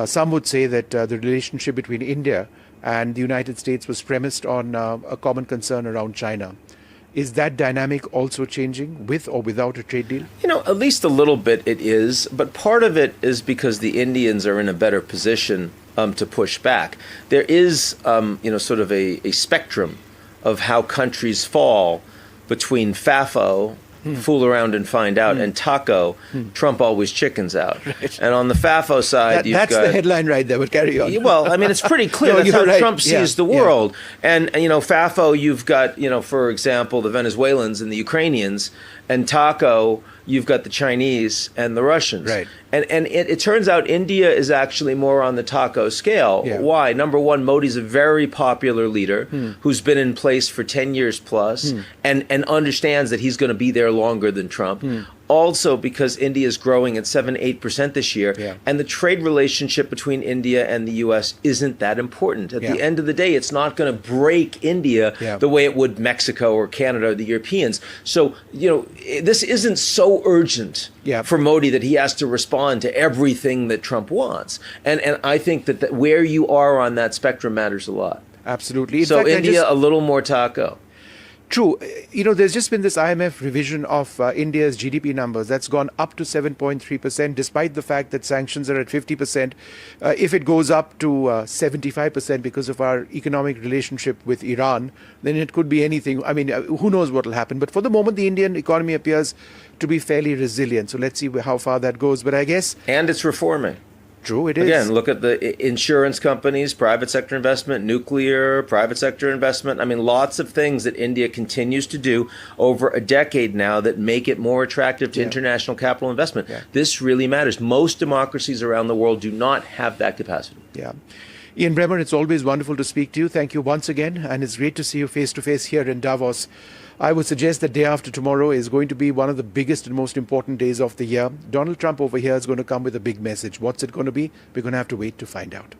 Some would say that the relationship between India and the United States was premised on a common concern around China. Is that dynamic also changing with or without a trade deal? At least a little bit it is, but part of it is because the Indians are in a better position to push back. There is, sort of a spectrum of how countries fall between FAFO, fool around and find out, and taco, Trump always chickens out. Right. And on the FAFO side, that's the headline right there, but carry on. Well, I mean, it's pretty clear. That's how right. Trump sees the world. Yeah. And, FAFO, you've got, for example, the Venezuelans and the Ukrainians, and taco, you've got the Chinese and the Russians. Right. And it turns out India is actually more on the taco scale. Yeah. Why? Number one, Modi's a very popular leader who's been in place for 10 years plus and understands that he's going to be there longer than Trump. Also because India is growing at 7-8% this year, and the trade relationship between India and the U.S. isn't that important. At the end of the day, it's not going to break India the way it would Mexico or Canada or the Europeans. So, this isn't so urgent for Modi that he has to respond to everything that Trump wants. And I think that where you are on that spectrum matters a lot. Absolutely. So India, a little more taco. True. There's just been this IMF revision of India's GDP numbers. That's gone up to 7.3%, despite the fact that sanctions are at 50%. If it goes up to 75% because of our economic relationship with Iran, then it could be anything. I mean, who knows what will happen. But for the moment, the Indian economy appears to be fairly resilient. So let's see how far that goes. But I guess... And it's reforming. True, it is. Again, look at the insurance companies, private sector investment, nuclear, private sector investment. I mean, lots of things that India continues to do over a decade now that make it more attractive to international capital investment. This really matters. Most democracies around the world do not have that capacity. Yeah. Ian Bremmer, it's always wonderful to speak to you. Thank you once again. And it's great to see you face to face here in Davos. I would suggest that day after tomorrow is going to be one of the biggest and most important days of the year. Donald Trump over here is going to come with a big message. What's it going to be? We're going to have to wait to find out.